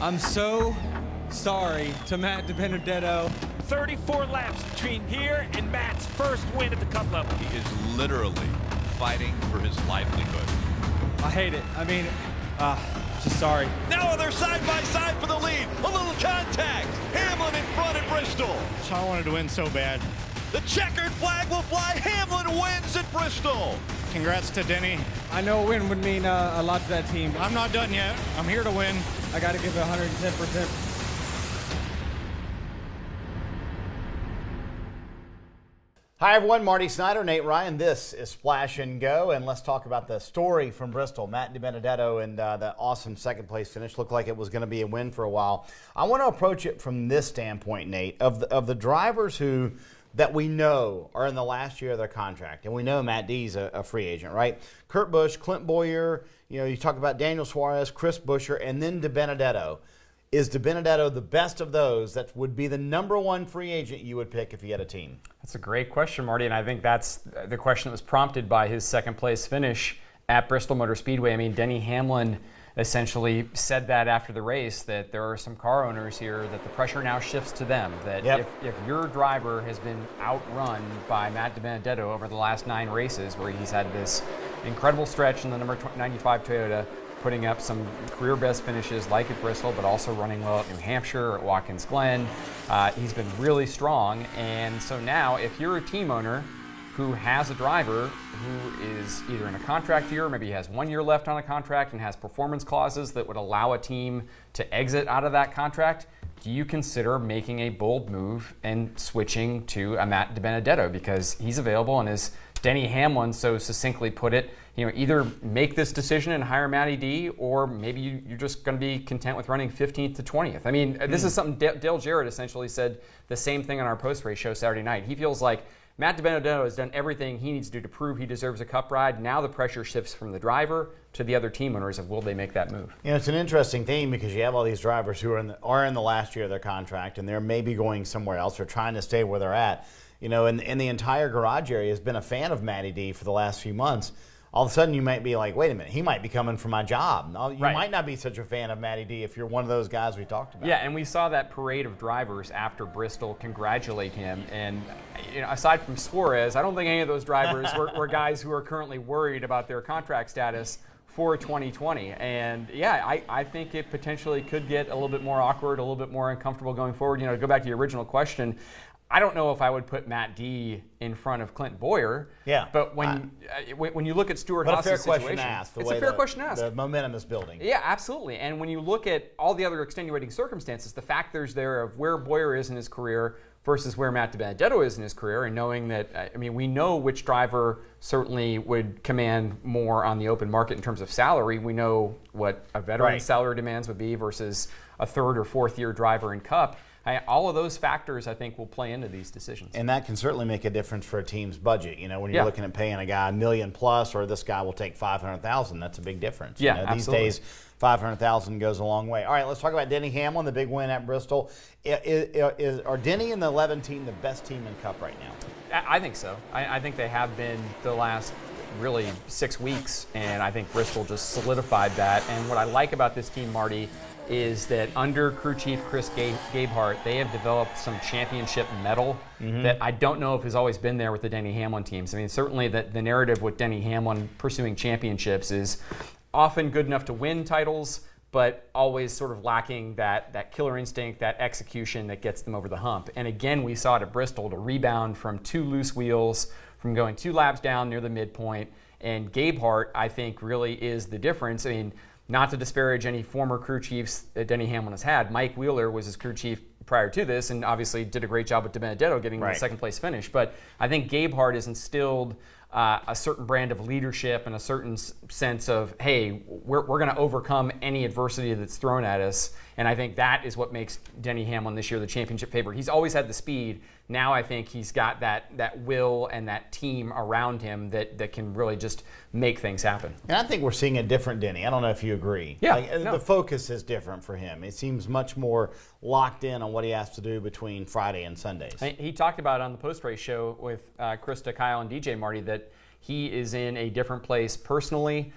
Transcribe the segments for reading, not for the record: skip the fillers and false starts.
I'm so sorry to Matt DiBenedetto. 34 laps between here and Matt's first win at the Cup level. He is literally fighting for his livelihood. I hate it. I mean, just sorry. Now they're side by side for the lead. A little contact. Hamlin in front at Bristol. I wanted to win so bad. The checkered flag will fly. Hamlin wins at Bristol. Congrats to Denny. I know a win would mean a lot to that team. I'm not done yet. I'm here to win. I got to give it 110%. Hi everyone, Marty, Snider, Nate Ryan. This is Splash and Go, and let's talk about the story from Bristol. Matt DiBenedetto and the awesome second place finish. Looked like it was going to be a win for a while. I want to approach it from this standpoint, Nate, of the drivers that we know are in the last year of their contract, and we know Matt D's a free agent, right? Kurt Busch, Clint Boyer, you talk about Daniel Suarez, Chris Buescher, and then DiBenedetto. Is DiBenedetto the best of those that would be the #1 free agent you would pick if you had a team? That's a great question, Marty, and I think that's the question that was prompted by his second place finish at Bristol Motor Speedway. I mean, Denny Hamlin essentially said that after the race, that there are some car owners here that the pressure now shifts to them, that if your driver has been outrun by Matt DiBenedetto over the last 9 races, where he's had this incredible stretch in the number 95 Toyota, putting up some career best finishes like at Bristol, but also running well at New Hampshire, at Watkins Glen. He's been really strong, and so now if you're a team owner who has a driver who is either in a contract year, maybe he has 1 year left on a contract and has performance clauses that would allow a team to exit out of that contract, do you consider making a bold move and switching to a Matt DiBenedetto? Because he's available, and as Denny Hamlin so succinctly put it, either make this decision and hire Matty D, or maybe you're just going to be content with running 15th to 20th. I mean, this is something Dale Jarrett essentially said the same thing on our post-race show Saturday night. He feels like Matt DiBenedetto has done everything he needs to do to prove he deserves a Cup ride. Now the pressure shifts from the driver to the other team owners of will they make that move. It's an interesting thing because you have all these drivers who are in the last year of their contract, and they're maybe going somewhere else or trying to stay where they're at. And the entire garage area has been a fan of Matty D for the last few months. All of a sudden you might be like, wait a minute, he might be coming for my job. You might not be such a fan of Matty D if you're one of those guys we talked about. Yeah, and we saw that parade of drivers after Bristol congratulate him. And aside from Suarez, I don't think any of those drivers were guys who are currently worried about their contract status for 2020. And yeah, I think it potentially could get a little bit more awkward, a little bit more uncomfortable going forward. To go back to your original question, I don't know if I would put Matt D in front of Clint Boyer. Yeah. But when you look at Stewart-Haas's situation, it's a fair question to ask. The momentum is building. Yeah, absolutely. And when you look at all the other extenuating circumstances, the factors there of where Boyer is in his career versus where Matt DiBenedetto is in his career, and knowing that, we know which driver certainly would command more on the open market in terms of salary. We know what a veteran's salary demands would be versus a 3rd or 4th year driver in Cup. All of those factors, I think, will play into these decisions. And that can certainly make a difference for a team's budget. When you're looking at paying a guy $1 million plus, or this guy will take $500,000, that's a big difference. Yeah, these days, $500,000 goes a long way. All right, let's talk about Denny Hamlin, the big win at Bristol. Are Denny and the 11 team the best team in Cup right now? I think so. I think they have been the last really 6 weeks, and I think Bristol just solidified that. And what I like about this team, Marty, is that under crew chief Chris Gabehart, they have developed some championship mettle that I don't know if has always been there with the Denny Hamlin teams. Certainly the narrative with Denny Hamlin pursuing championships is often good enough to win titles, but always sort of lacking that killer instinct, that execution that gets them over the hump. And again, we saw it at Bristol, to rebound from 2 loose wheels, from going 2 laps down near the midpoint. And Gabehart, I think, really is the difference. Not to disparage any former crew chiefs that Denny Hamlin has had. Mike Wheeler was his crew chief prior to this and obviously did a great job with DiBenedetto getting the second place finish. But I think Gabehart has instilled a certain brand of leadership and a certain sense of, hey, we're going to overcome any adversity that's thrown at us. And I think that is what makes Denny Hamlin this year the championship favorite. He's always had the speed. Now I think he's got that will and that team around him that can really just make things happen. And I think we're seeing a different Denny. I don't know if you agree. Yeah. The focus is different for him. It seems much more locked in on what he has to do between Friday and Sundays. He talked about it on the post-race show with Krista, Kyle, and DJ, Marty, that he is in a different place personally.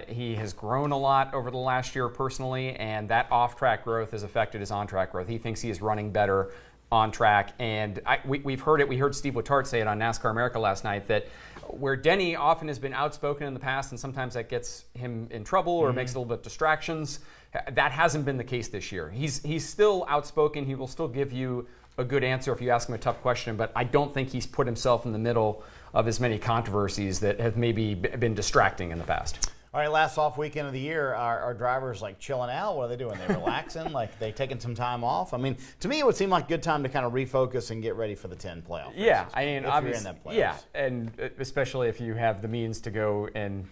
He has grown a lot over the last year personally, and that off-track growth has affected his on-track growth. He thinks he is running better on track, and we've heard it. We heard Steve Letarte say it on NASCAR America last night, that where Denny often has been outspoken in the past, and sometimes that gets him in trouble or makes a little bit of distractions, that hasn't been the case this year. He's still outspoken. He will still give you a good answer if you ask him a tough question, but I don't think he's put himself in the middle of as many controversies that have maybe been distracting in the past. All right, last off weekend of the year, our drivers like chilling out. What are they doing? They relaxing? Like they taking some time off? I mean, to me, it would seem like a good time to kind of refocus and get ready for the 10 playoff races. Yeah, I mean, obviously, yeah, and especially if you have the means to go and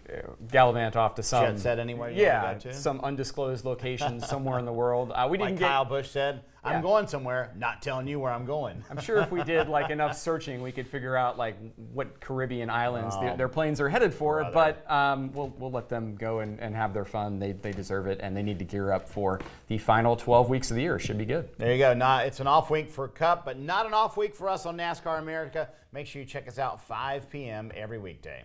gallivant off to some jet set anywhere you want to go to? some undisclosed location somewhere in the world. We didn't get Kyle Busch said. I'm going somewhere, not telling you where I'm going. I'm sure if we did like enough searching, we could figure out like what Caribbean islands their planes are headed for. Brother. But we'll let them go and have their fun. They deserve it, and they need to gear up for the final 12 weeks of the year. Should be good. There you go. It's an off week for Cup, but not an off week for us on NASCAR America. Make sure you check us out 5 p.m. every weekday.